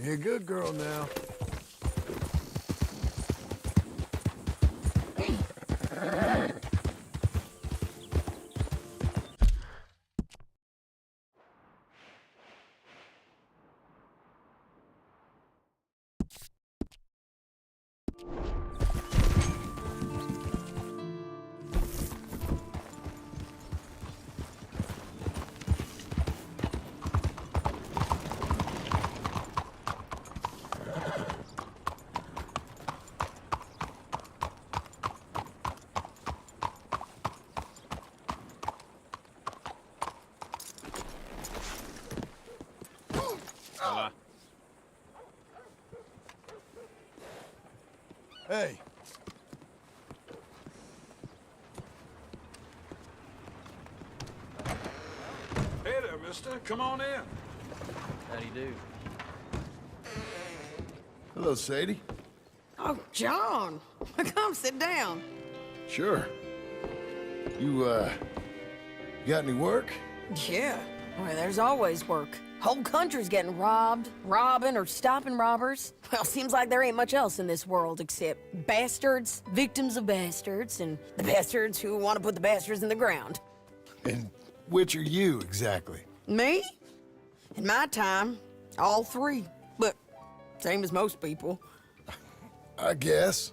Be a good girl now. Hey. Hey there, mister. Come on in. How do you do? Hello, Sadie. Oh, John. Come sit down. Sure. You got any work? Yeah. Well, there's always work. Whole country's getting robbed, robbing, or stopping robbers. Well, seems like there ain't much else in this world except bastards, victims of bastards, and the bastards who want to put the bastards in the ground. And which are you, exactly? Me? In my time, all three. But same as most people. I guess.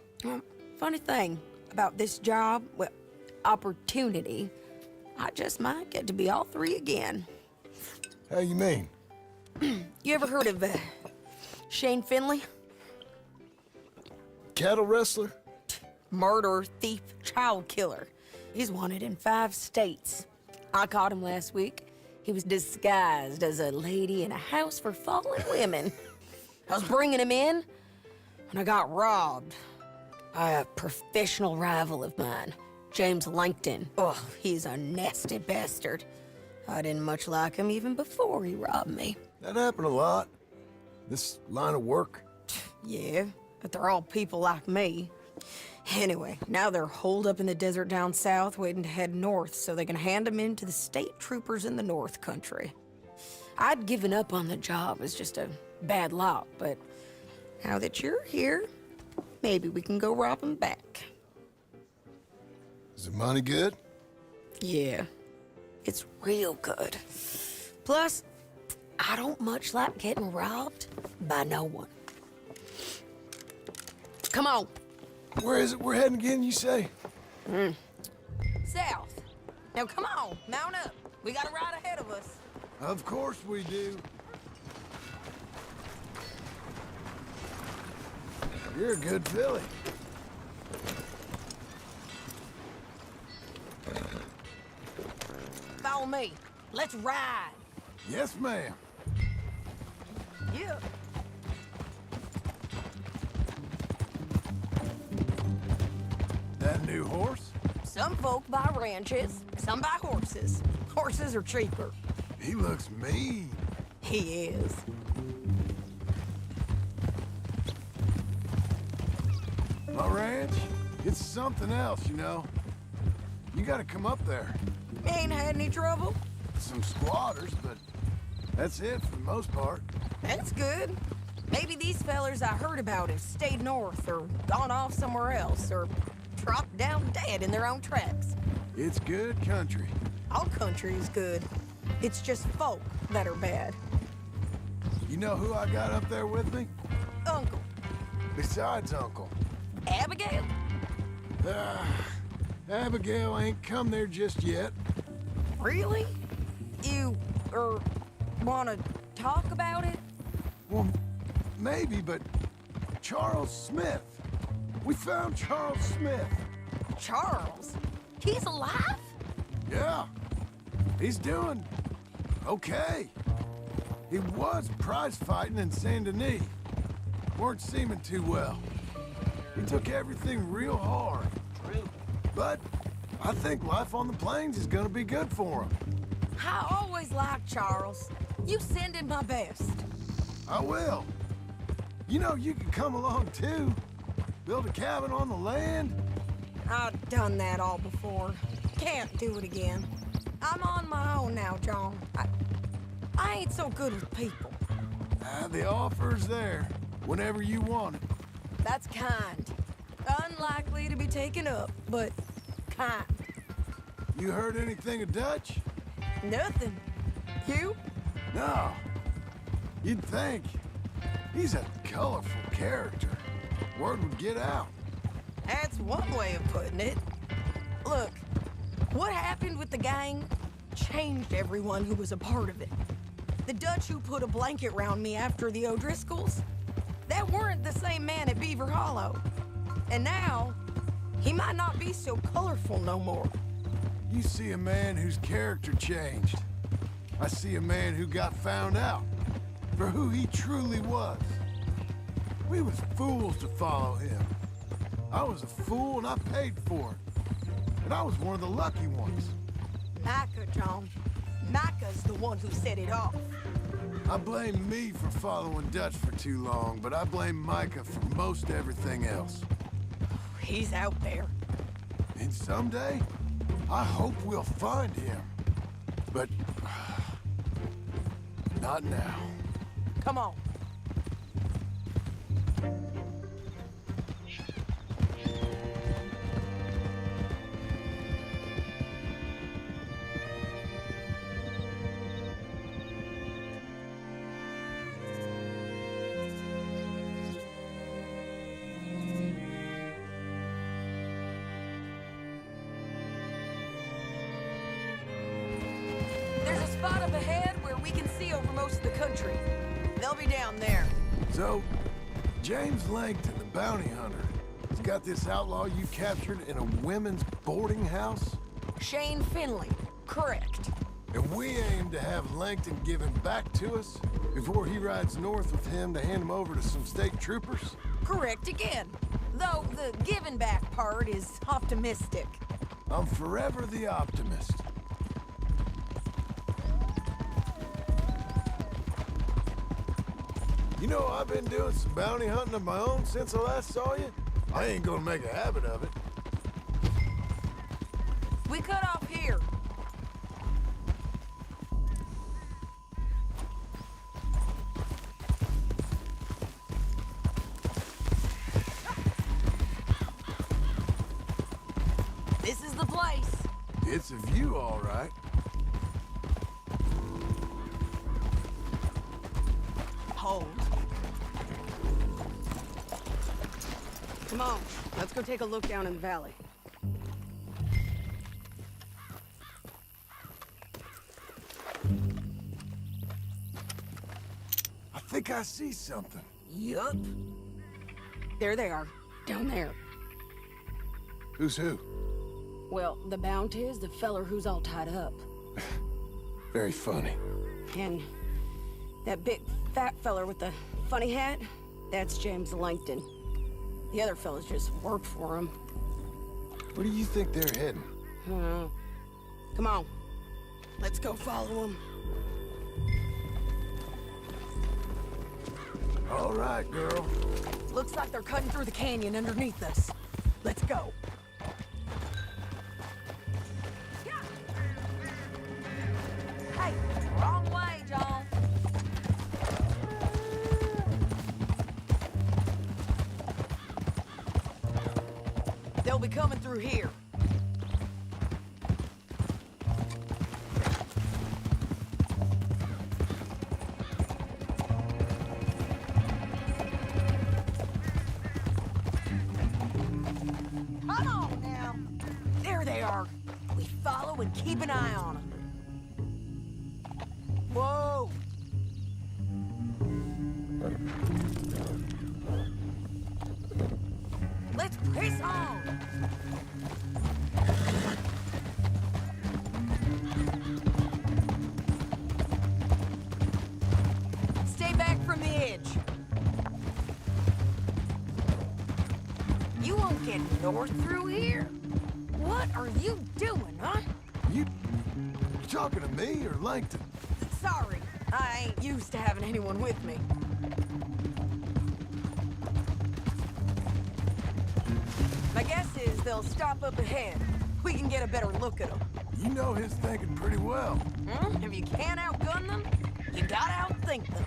Funny thing about this job, well, opportunity, I just might get to be all three again. How you mean? You ever heard of Shane Finley? Cattle wrestler? Murderer, thief, child killer. He's wanted in 5 states. I caught him last week. He was disguised as a lady in a house for fallen women. I was bringing him in when I got robbed by a professional rival of mine, James Langton. Oh, he's a nasty bastard. I didn't much like him even before he robbed me. That happened a lot. This line of work. Yeah, but they're all people like me. Anyway, now they're holed up in the desert down south, waiting to head north so they can hand them in to the state troopers in the north country. I'd given up on the job as just a bad lot, but now that you're here, maybe we can go rob them back. Is the money good? Yeah, it's real good. Plus, I don't much like getting robbed by no one. Come on. Where is it we're heading again, you say? South. Now come on, mount up. We got a ride ahead of us. Of course we do. You're a good filly. Follow me. Let's ride. Yes, ma'am. Yeah. That new horse? Some folk buy ranches, some buy horses. Horses are cheaper. He looks mean. He is. My ranch, it's something else, you know. You gotta come up there. Ain't had any trouble? Some squatters, but that's it for the most part. That's good. Maybe these fellers I heard about have stayed north or gone off somewhere else or dropped down dead in their own tracks. It's good country. All country is good. It's just folk that are bad. You know who I got up there with me? Uncle. Besides Uncle. Abigail? Abigail ain't come there just yet. Really? You, wanna talk about it? Well, maybe, but Charles Smith. We found Charles Smith. Charles? He's alive? Yeah. He's doing okay. He was prize fighting in Saint Denis. Weren't seeming too well. He took everything real hard. But I think life on the plains is gonna be good for him. I always liked Charles. You send him my best. I will. You know, you can come along too. Build a cabin on the land. I've done that all before. Can't do it again. I'm on my own now, John. I ain't so good with people. The offer's there, whenever you want it. That's kind. Unlikely to be taken up, but kind. You heard anything of Dutch? Nothing. You? No. You'd think. He's a colorful character. Word would get out. That's one way of putting it. Look, what happened with the gang changed everyone who was a part of it. The Dutch who put a blanket round me after the O'Driscolls, that weren't the same man at Beaver Hollow. And now, he might not be so colorful no more. You see a man whose character changed. I see a man who got found out for who he truly was. We was fools to follow him. I was a fool and I paid for it. And I was one of the lucky ones. Micah, John. Micah's the one who set it off. I blame me for following Dutch for too long, but I blame Micah for most everything else. He's out there. And someday, I hope we'll find him. But not now. Come on. There's a spot up ahead where we can see over most of the country. They'll be down there. So, James Langton, the bounty hunter, has got this outlaw you captured in a women's boarding house? Shane Finley. Correct. And we aim to have Langton give him back to us before he rides north with him to hand him over to some state troopers? Correct again. Though the giving back part is optimistic. I'm forever the optimist. You know, I've been doing some bounty hunting of my own since I last saw you. I ain't gonna make a habit of it. We cut off here. This is the place. It's a view, all right. Hold. Come on, let's go take a look down in the valley. I think I see something. Yup. There they are, down there. Who's who? Well, the bounty is the feller who's all tied up. Very funny. And that big fat feller with the funny hat, that's James Langton. The other fellas just work for him. Where do you think they're heading? Come on, let's go follow them. All right, girl. Looks like they're cutting through the canyon underneath us. Let's go. Hey, wrong way, John. They'll be coming through here. Come on now. There they are. We follow and keep an eye on them. Whoa. Let's press on. Stay back from the edge. You won't get north through here. What are you doing, huh? You talking to me or Langton? Sorry, I ain't used to having anyone with me. My guess is they'll stop up ahead. We can get a better look at them. You know his thinking pretty well. If you can't outgun them, you gotta outthink them.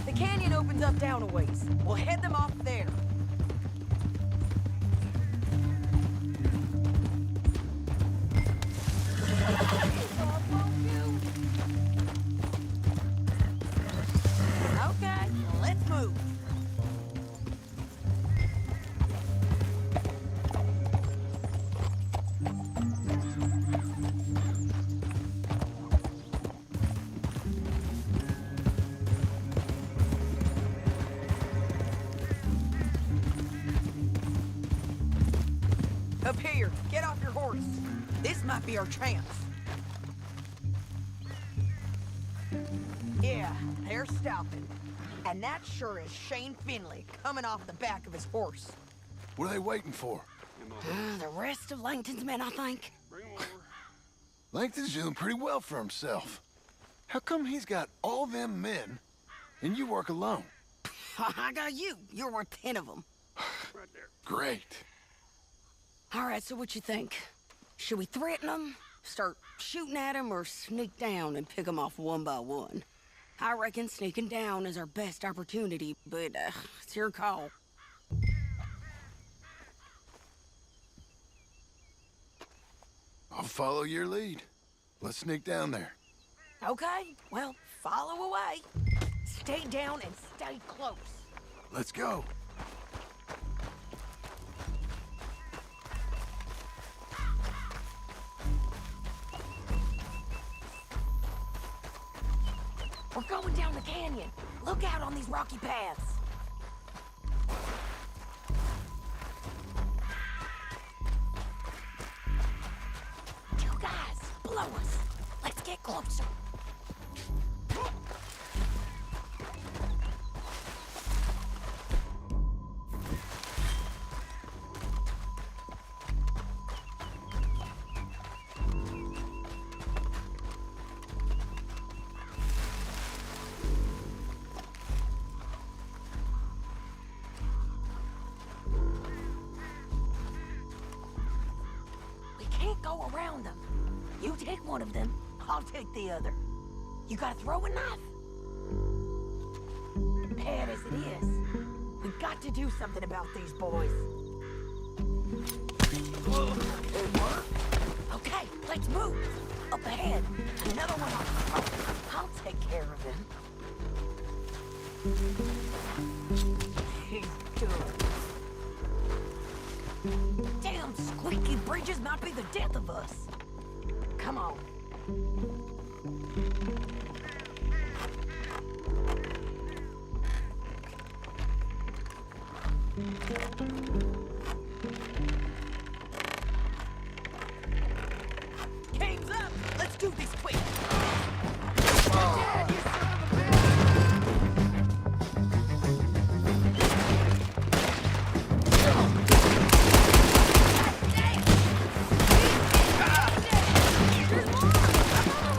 The canyon opens up down a ways. We'll head them off there. Okay, let's move. Up here, get off your horse. This might be our chance. Yeah, they're stopping. And that sure is Shane Finley coming off the back of his horse. What are they waiting for? The rest of Langton's men, I think. Langton's doing pretty well for himself. How come he's got all them men, and you work alone? I got you. You're worth 10 of them. Great. All right, so what you think? Should we threaten them, start shooting at them, or sneak down and pick them off one by one? I reckon sneaking down is our best opportunity, but it's your call. I'll follow your lead. Let's sneak down there. Okay, well, follow away. Stay down and stay close. Let's go. We're going down the canyon. Look out on these rocky paths. You guys, blow us. Let's get closer. Go around them. You take one of them, I'll take the other. You got a throwing knife? Bad as it is, we got to do something about these boys. Okay, let's move. Up ahead, another one on the front. I'll take care of him. He's good. Damn squeaky bridges might be the death of us. Come on. Game's up. Let's do this quick. Dad, you son of a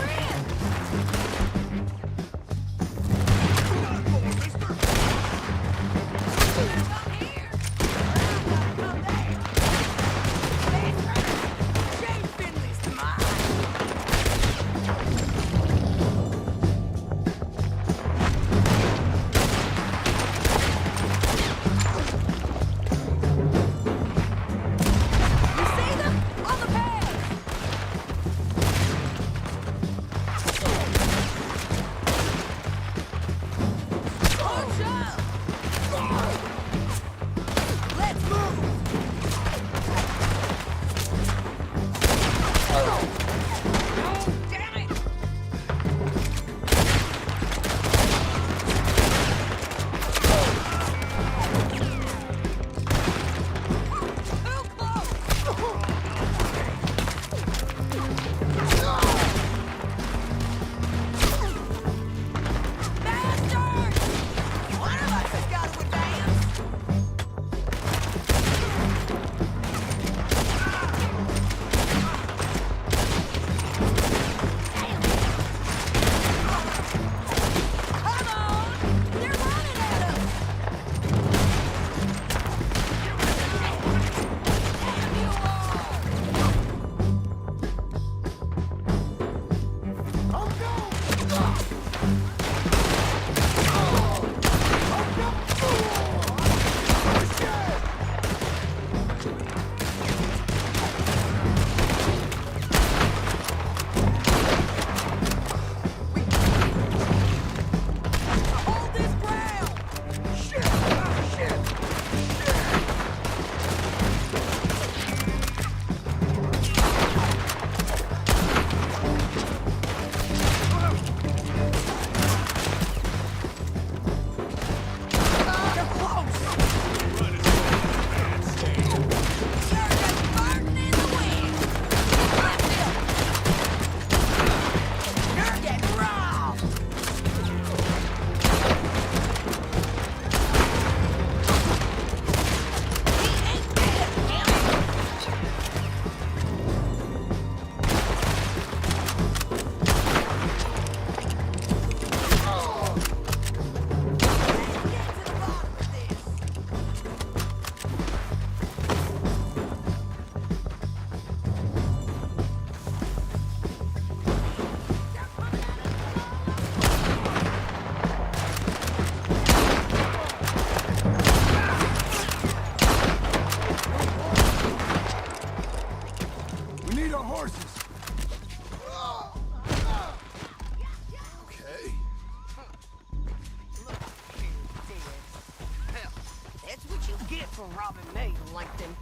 for robbing me, Langton.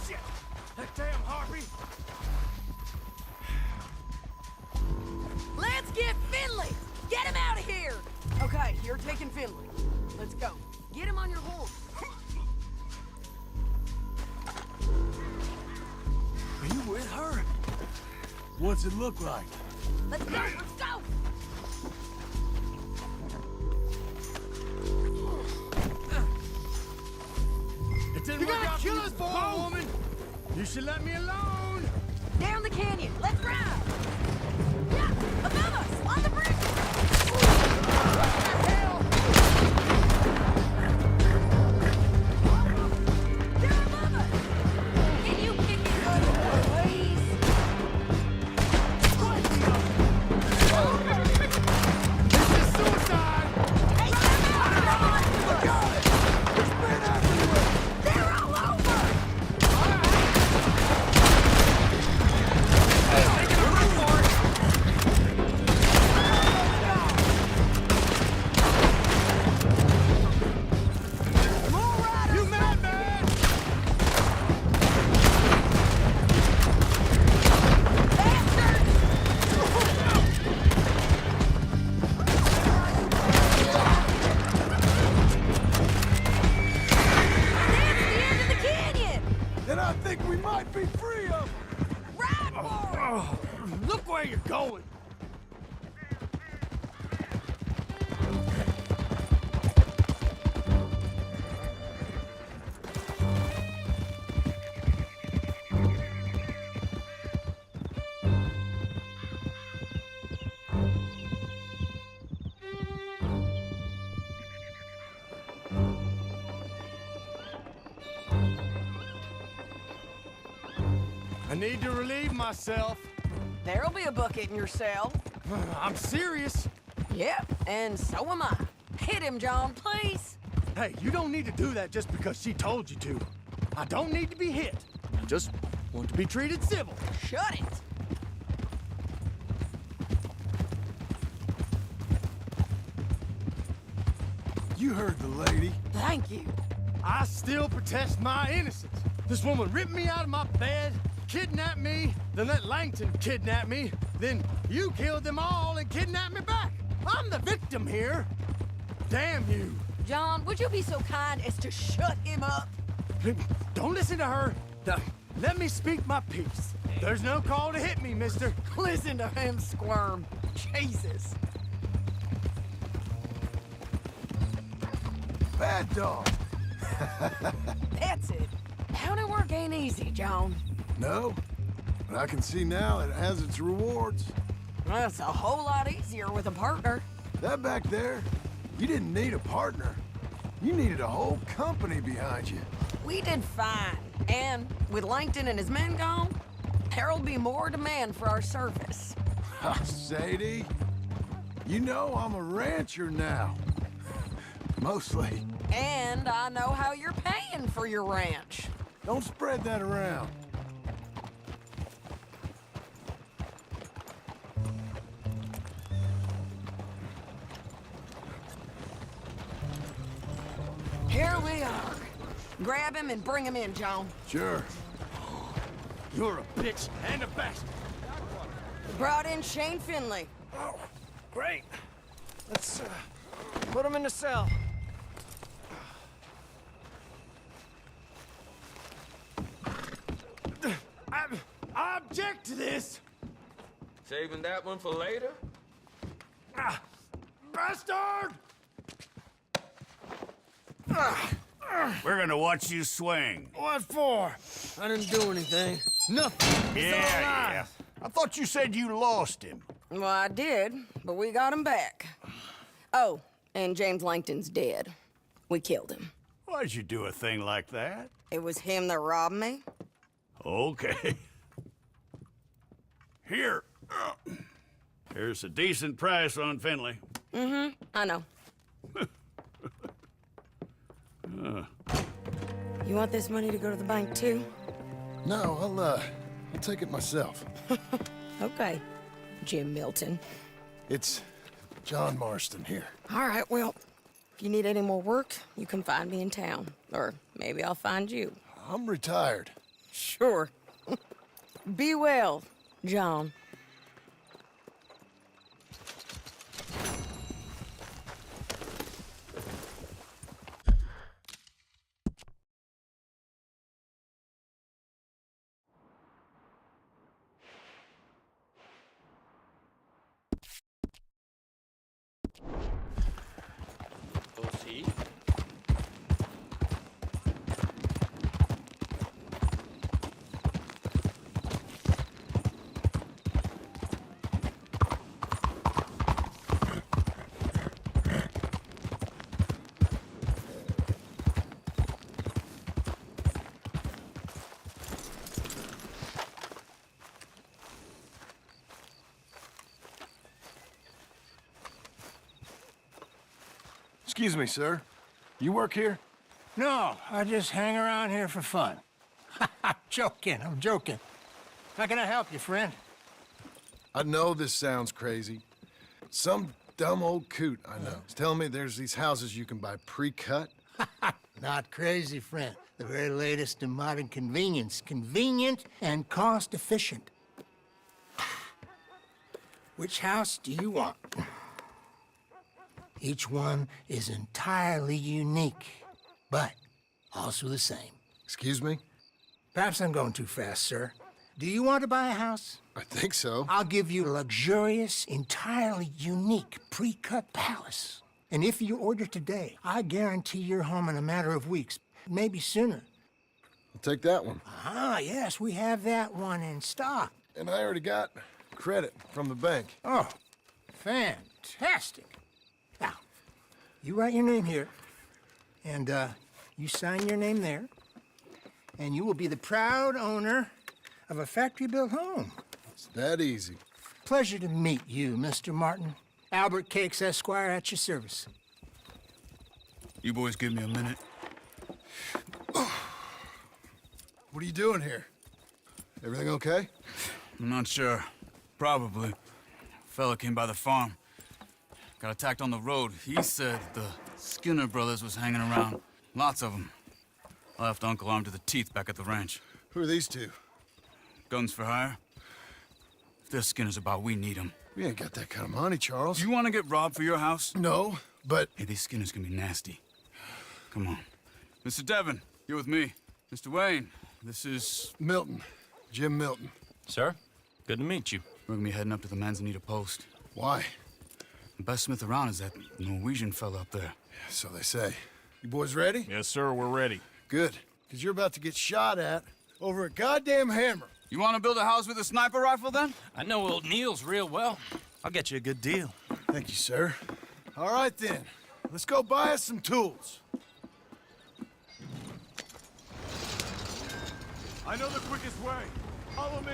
Shit! That damn harpy! Let's get Finley! Get him out of here! Okay, you're taking Finley. Let's go. Get him on your horse. Are you with her? What's it look like? Let's go, let's go! It didn't You work gotta out kill for us you, both! woman! You should let me alone! Down the canyon, let's ride! Yeah, above us, on the bridge! They're above us! Can you kick it good, please? This is suicide! Hey, come out, Ron! Look out! There's men everywhere! They're all over! More riders! You madman! Bastards! That's the end of the canyon! Then I think we might be free of them! Ride for it! Oh, look where you're going! I need to relieve myself. There'll be a bucket in your cell. I'm serious. Yep, and so am I. Hit him, John, please. Hey, you don't need to do that just because she told you to. I don't need to be hit. I just want to be treated civil. Shut it. You heard the lady. Thank you. I still protest my innocence. This woman ripped me out of my bed, kidnapped me, then let Langton kidnap me, then you killed them all and kidnapped me back. I'm the victim here. Damn you. John, would you be so kind as to shut him up? Don't listen to her. Let me speak my piece. There's no call to hit me, mister. Listen to him squirm. Jesus. Bad dog. That's it. County work ain't easy, John. No, but I can see now it has its rewards. That's a whole lot easier with a partner. That back there, you didn't need a partner. You needed a whole company behind you. We did fine. And with Langton and his men gone, there'll be more demand for our service. Sadie, you know I'm a rancher now. Mostly. And I know how you're paying for your ranch. Don't spread that around. Here we are. Grab him and bring him in, John. Sure. You're a bitch and a bastard. Brought in Shane Finley. Oh, great. Let's put him in the cell. I object to this. Saving that one for later? Bastard! We're gonna watch you swing. What for? I didn't do anything. Nothing. Yeah. I thought you said you lost him. Well, I did, but we got him back. Oh, and James Langton's dead. We killed him. Why'd you do a thing like that? It was him that robbed me. Okay. Here. Here's a decent price on Finley. I know. You want this money to go to the bank, too? No, I'll take it myself. Okay, Jim Milton. It's John Marston here. All right, well, If you need any more work, you can find me in town. Or maybe I'll find you. I'm retired. Sure. Be well, John. We'll see. Excuse me, sir. You work here? No, I just hang around here for fun. I'm joking. How can I help you, friend? I know this sounds crazy. Some dumb old coot I know is telling me there's these houses you can buy pre-cut. Not crazy, friend. The very latest in modern convenience. Convenient and cost-efficient. Which house do you want? Each one is entirely unique, but also the same. Excuse me? Perhaps I'm going too fast, sir. Do you want to buy a house? I think so. I'll give you a luxurious, entirely unique pre-cut palace. And if you order today, I guarantee you're home in a matter of weeks, maybe sooner. I'll take that one. Ah, yes, we have that one in stock. And I already got credit from the bank. Oh, fantastic. Now, you write your name here, and you sign your name there, and you will be the proud owner of a factory-built home. It's that easy. Pleasure to meet you, Mr. Martin. Albert Cakes, Esquire, at your service. You boys give me a minute. What are you doing here? Everything okay? I'm not sure. Probably. Fella came by the farm. Got attacked on the road. He said the Skinner brothers was hanging around. Lots of them. I left Uncle armed to the teeth back at the ranch. Who are these two? Guns for hire? If there's Skinner's about, we need them. We ain't got that kind of money, Charles. You want to get robbed for your house? No, but... Hey, these Skinners can be nasty. Come on. Mr. Devon, you're with me. Mr. Wayne, this is... Milton. Jim Milton. Sir, good to meet you. We're gonna be heading up to the Manzanita post. Why? The best smith around is that Norwegian fella up there. So they say. You boys ready? Yes, sir, we're ready. Good. Because you're about to get shot at over a goddamn hammer. You want to build a house with a sniper rifle, then? I know old Neil's real well. I'll get you a good deal. Thank you, sir. All right, then. Let's go buy us some tools. I know the quickest way. Follow me.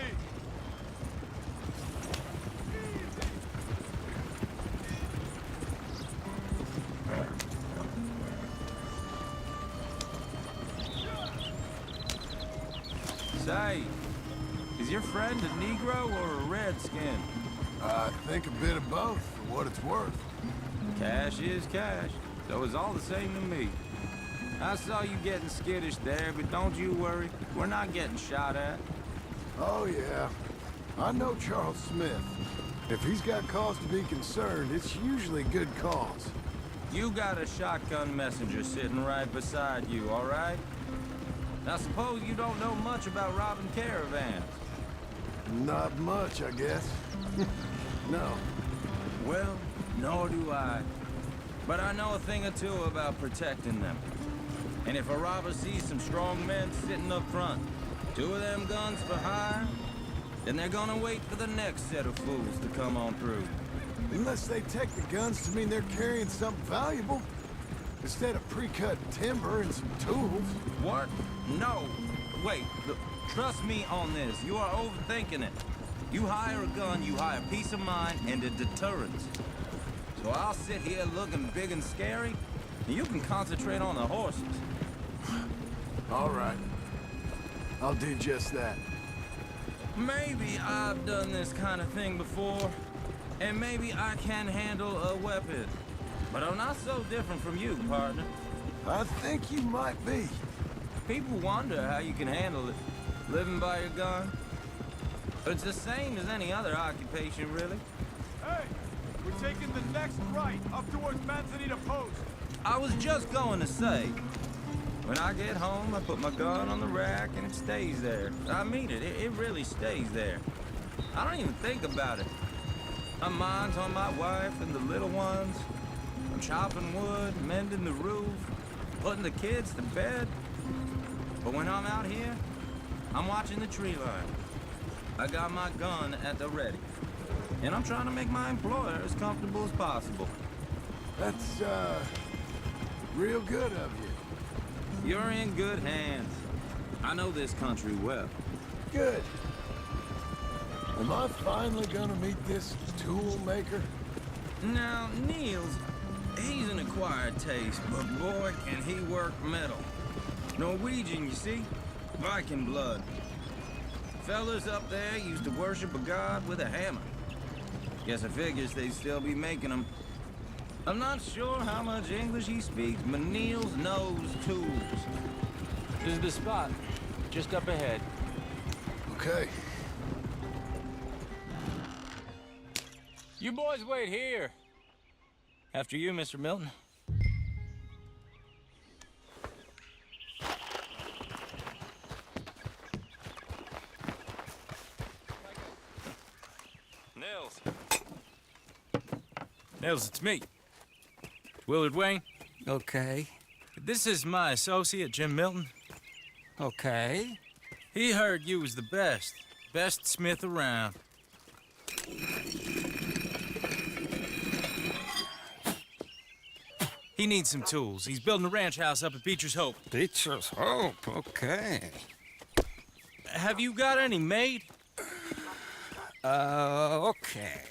Say, is your friend a Negro or a Redskin? I think a bit of both, for what it's worth. Cash is cash, so it's all the same to me. I saw you getting skittish there, but don't you worry. We're not getting shot at. Oh, yeah. I know Charles Smith. If he's got cause to be concerned, it's usually good cause. You got a shotgun messenger sitting right beside you, all right? Now suppose you don't know much about robbing caravans. Not much, I guess. No. Well, nor do I. But I know a thing or two about protecting them. And if a robber sees some strong men sitting up front, 2 of them guns for hire, then they're gonna wait for the next set of fools to come on through. Unless they take the guns to mean they're carrying something valuable. Instead of pre-cut timber and some tools. What? No. Wait, look, trust me on this. You are overthinking it. You hire a gun, you hire peace of mind and a deterrence. So I'll sit here looking big and scary, and you can concentrate on the horses. All right. I'll do just that. Maybe I've done this kind of thing before, and maybe I can handle a weapon. But I'm not so different from you, partner. I think you might be. People wonder how you can handle it, living by your gun. It's the same as any other occupation, really. Hey, we're taking the next right, up towards Manzanita Post. I was just going to say, when I get home, I put my gun on the rack and it stays there. I mean it, it really stays there. I don't even think about it. My mind's on my wife and the little ones. I'm chopping wood, mending the roof, putting the kids to bed. But when I'm out here, I'm watching the tree line. I got my gun at the ready. And I'm trying to make my employer as comfortable as possible. That's, real good of you. You're in good hands. I know this country well. Good. Am I finally gonna meet this tool maker? Now, Niels, he's an acquired taste, but boy, can he work metal. Norwegian, you see? Viking blood. Fellas up there used to worship a god with a hammer. Guess I figures they'd still be making them. I'm not sure how much English he speaks, but Niels knows tools. This is the spot. Just up ahead. Okay. You boys wait here. After you, Mr. Milton. Nils. Nils, it's me. Willard Wayne. Okay. This is my associate, Jim Milton. Okay. He heard you was the best smith around. He needs some tools. He's building a ranch house up at Beecher's Hope. Beecher's Hope, okay. Have you got any made? Okay.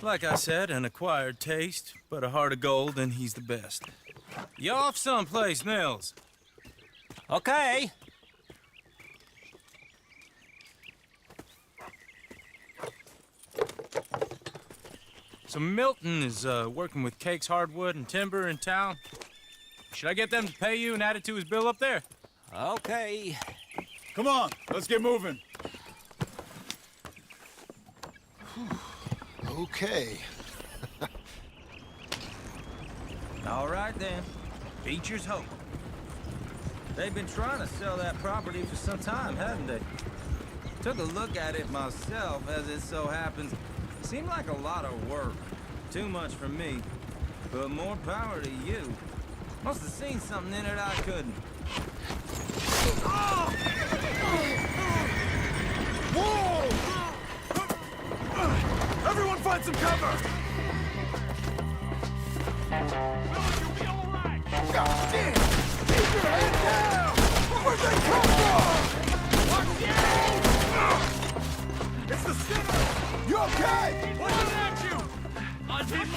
Like I said, an acquired taste, but a heart of gold, and he's the best. You off someplace, Nils? Okay. So Milton is working with Cake's Hardwood and Timber in town. Should I get them to pay you and add it to his bill up there? Okay. Come on, let's get moving. Okay. All right then, Beecher's Hope. They've been trying to sell that property for some time, haven't they? Took a look at it myself, as it so happens. Seemed like a lot of work. Too much for me. But more power to you. Must have seen something in it I couldn't. Whoa! Everyone find some cover! Willard, you'll be all right! God damn! Keep your head down! Where'd they come from? Watch out! It's the Skinner! You okay? Looking at you! I didn't...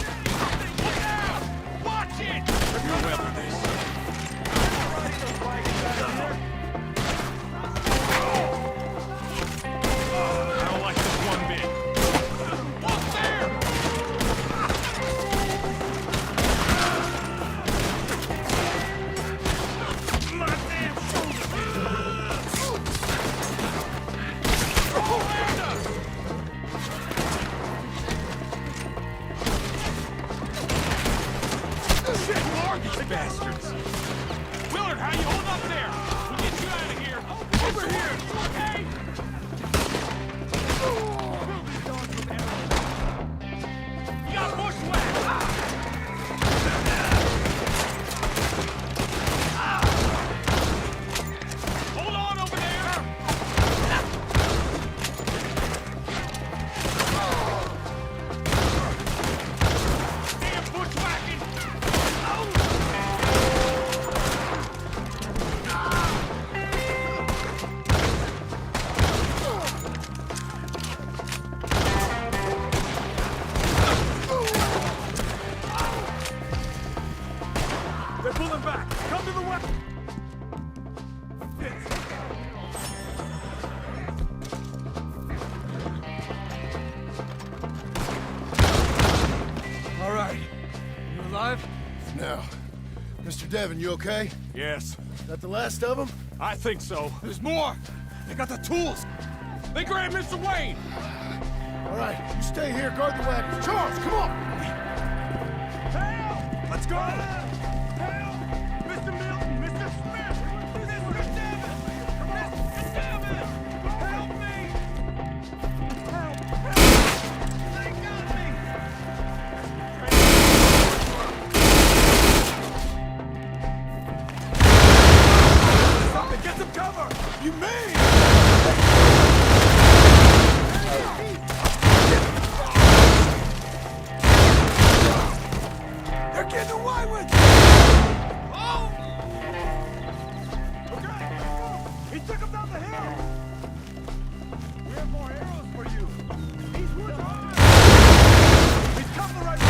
Look out! Watch it! You're well for this. I don't like this one bit. What's there? My damn Shit, who are these bastards? Willard, how you hold up there? We'll get you out of here. Over here. Okay. You got bushwhacked. Hold on over there. Damn bushwhacking. alive? No. Mr. Devon, you okay? Yes, That the last of them? I think so. There's more. They got the tools. They grabbed Mr. Wayne. All right, you stay here, guard the wagons. Charles, come on! Help! Let's go! Help! Mr. Milton! Mr. Smith! Mr. Devon! Mr. Devon! Help me! Help! They got me! Something! Get some cover! You mean? They're getting away with it! Oh! Okay! He took him down the hill! We have more arrows for you! He's wounded! He's come the right way!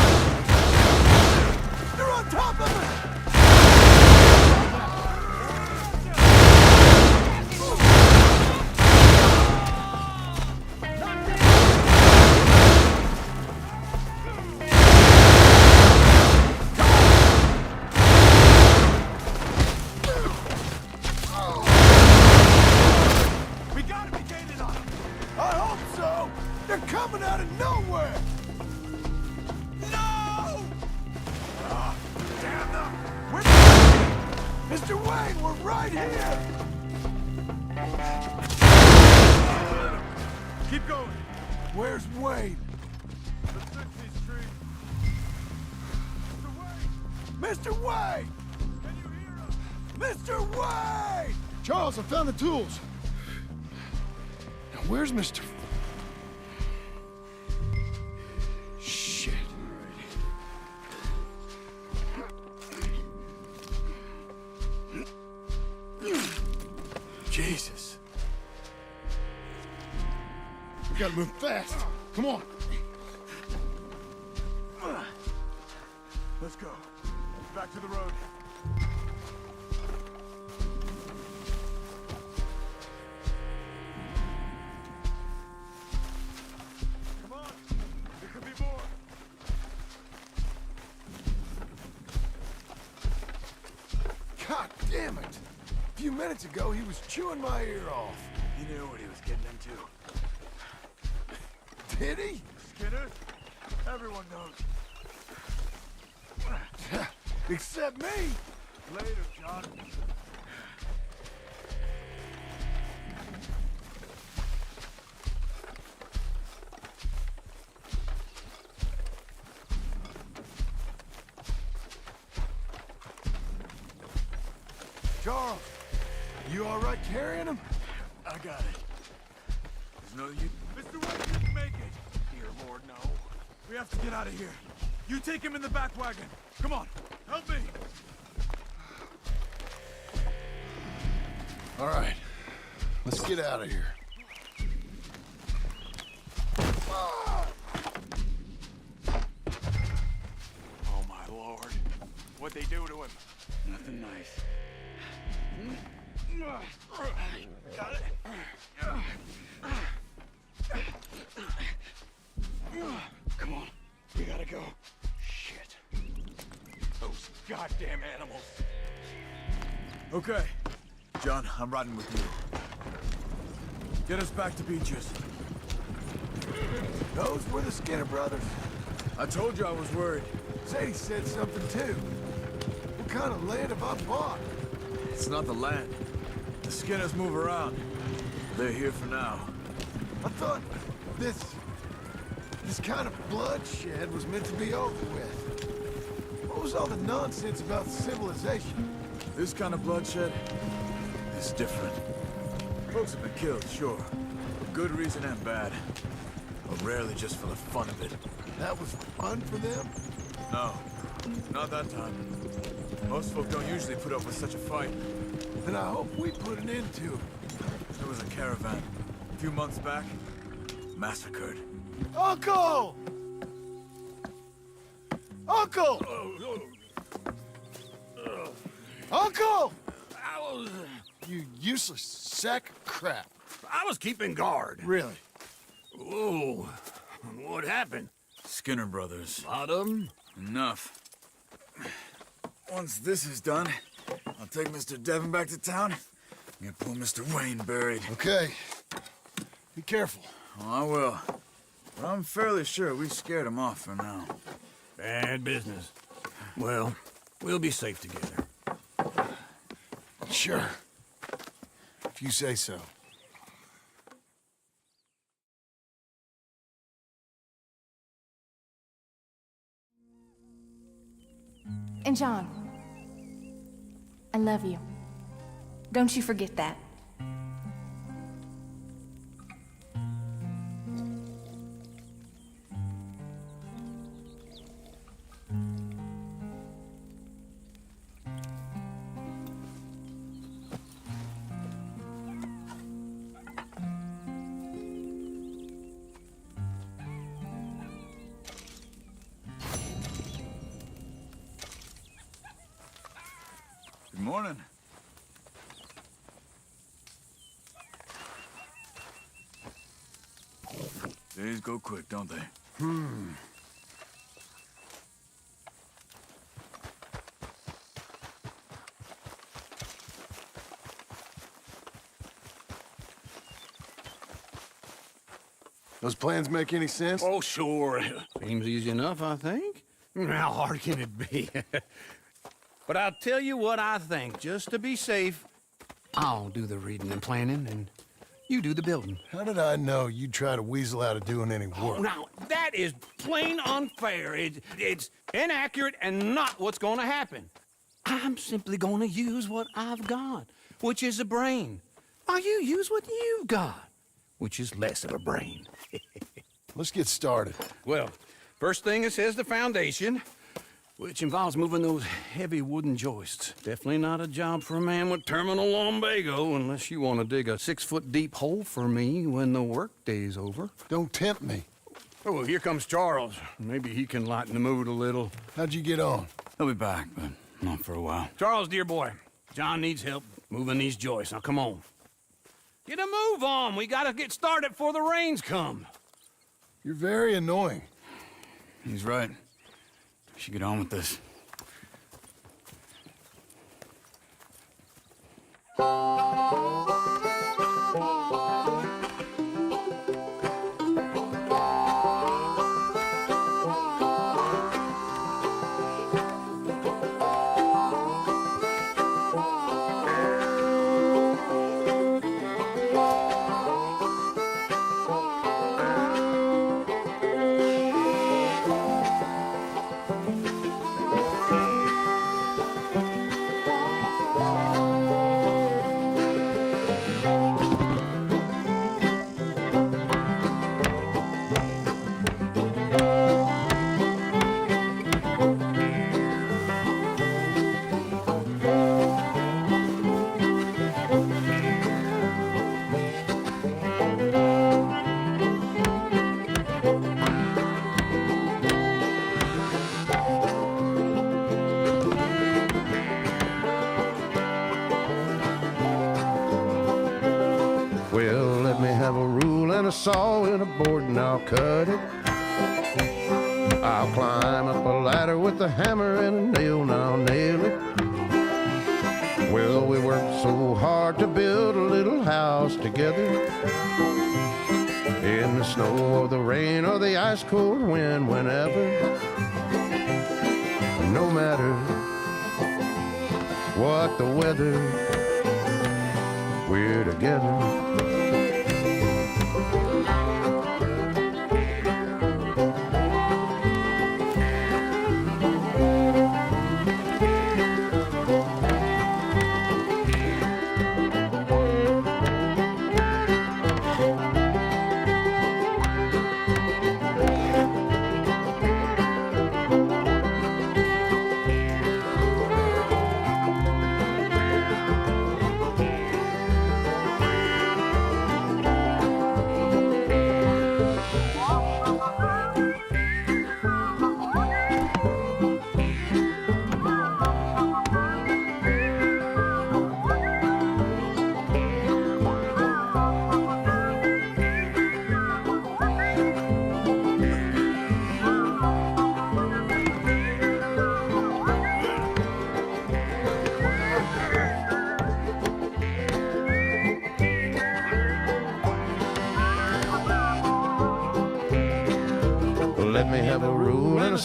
They're on top of it! We gotta be gaining on him! I hope so! They're coming out of nowhere! No! Damn them! We're Mr. Wayne, we're right here! Keep going! Where's Wayne? The 60th Street! Mr. Wayne! Mr. Wayne! Can you hear us? Mr. Wayne! Charles, I found the tools. Now, where's Mr. Shit. Jesus. We gotta move fast. Come on. Let's go. Back to the road. Come on. There could be more. God damn it. A few minutes ago, he was chewing my ear off. He knew what he was getting into. Did he? Skinner? Everyone knows. Except me. Later, John. Charles, you all right carrying him? I got it. There's no use. Mr. White didn't make it. Dear Lord, no. We have to get out of here. You take him in the back wagon. Come on, help me. All right, let's get out of here. Oh, my Lord. What'd they do to him? Nothing nice. Got it? Come on. We gotta go. Shit. Those goddamn animals. Okay. John, I'm riding with you. Get us back to Beaches. Those were the Skinner brothers. I told you I was worried. Sadie said something too. What kind of land have I bought? It's not the land. The Skinners move around. They're here for now. I thought this kind of bloodshed was meant to be over with. What was all the nonsense about civilization? This kind of bloodshed is different. Folks have been killed, sure. For good reason and bad. But rarely just for the fun of it. That was fun for them? No, not that time. Most folk don't usually put up with such a fight. Then I hope we put an end to it. There was a caravan a few months back, massacred. Uncle! Uncle! Uncle! You useless sack of crap. I was keeping guard. Really? Whoa. What happened? Skinner brothers. Lot of 'em? Enough. once this is done, I'll take Mr. Devon back to town and get poor Mr. Wayne buried. Okay. Be careful. Oh, I will. But I'm fairly sure we scared him off for now. Bad business. Well, we'll be safe together. Sure. If you say so. And John, I love you. Don't you forget that. Good morning. Days go quick, don't they? Those plans make any sense? Oh, sure. Seems easy enough, I think. How hard can it be? But I'll tell you what I think, just to be safe. I'll do the reading and planning, and you do the building. How did I know you'd try to weasel out of doing any work? Now, that is plain unfair. It's inaccurate and not what's going to happen. I'm simply going to use what I've got, which is a brain. While you use what you've got, which is less of a brain. Let's get started. Well, first thing it says the foundation, which involves moving those heavy wooden joists. Definitely not a job for a man with terminal lumbago, unless you want to dig a 6-foot deep hole for me when the workday's over. Don't tempt me. Oh, here comes Charles. Maybe he can lighten the mood a little. How'd you get on? He'll be back, but not for a while. Charles, dear boy, John needs help moving these joists. Now, come on. Get a move on. We gotta get started before the rains come. You're very annoying. He's right. We should get on with this. Well, let me have a rule and a saw and a board and I'll cut it. I'll climb up a ladder with a hammer and a nail and I'll nail it. Well, we worked so hard to build a little house together. In the snow or the rain or the ice cold wind, whenever. No matter what the weather, we're together.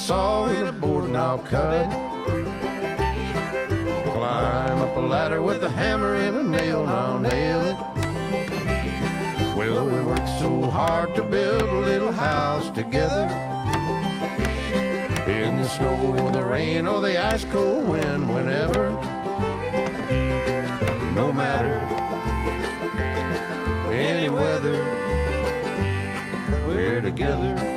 saw and a board and I'll cut. Climb up a ladder with a hammer and a nail and I'll nail it. Well, we worked so hard to build a little house together. In the snow, the rain, or the ice cold wind, whenever. No matter any weather, we're together.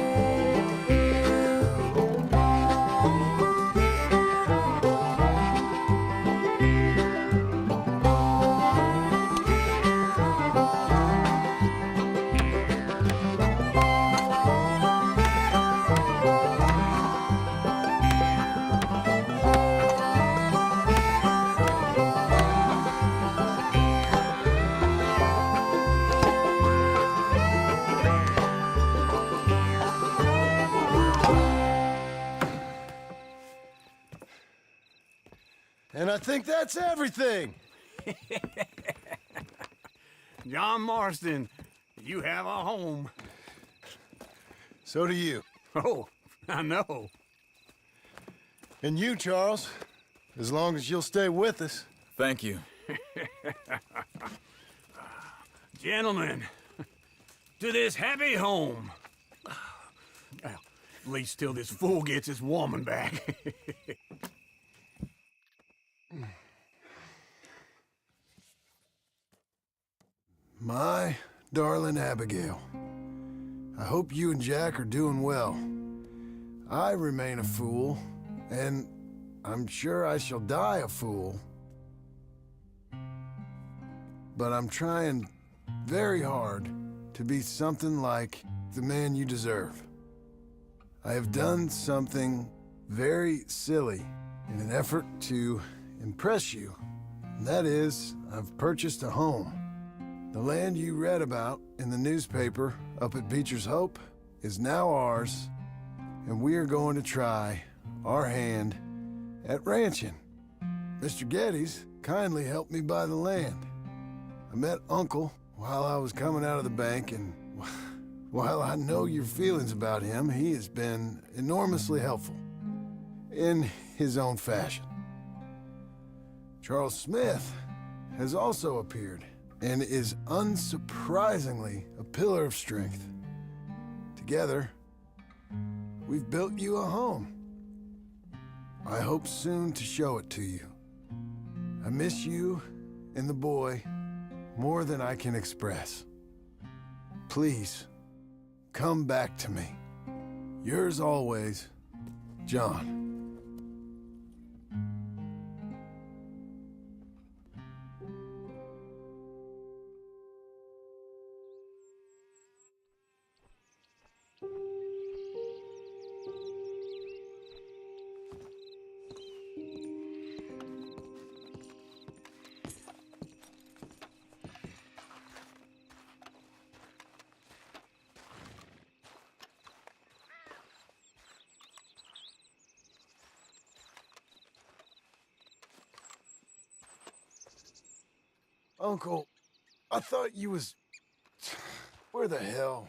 And I think that's everything. John Marston, you have a home. So do you. Oh, I know. And you, Charles, as long as you'll stay with us. Thank you. Gentlemen, to this happy home. Well, at least till this fool gets his woman back. My darling Abigail, I hope you and Jack are doing well. I remain a fool, and I'm sure I shall die a fool. But I'm trying very hard to be something like the man you deserve. I have done something very silly in an effort to impress you. And that is, I've purchased a home. The land you read about in the newspaper up at Beecher's Hope is now ours, and we are going to try our hand at ranching. Mr. Geddes kindly helped me buy the land. I met Uncle while I was coming out of the bank, and while I know your feelings about him, he has been enormously helpful in his own fashion. Charles Smith has also appeared and is unsurprisingly a pillar of strength. Together, we've built you a home. I hope soon to show it to you. I miss you and the boy more than I can express. Please, come back to me. Yours always, John. Uncle, I thought you was... Where the hell?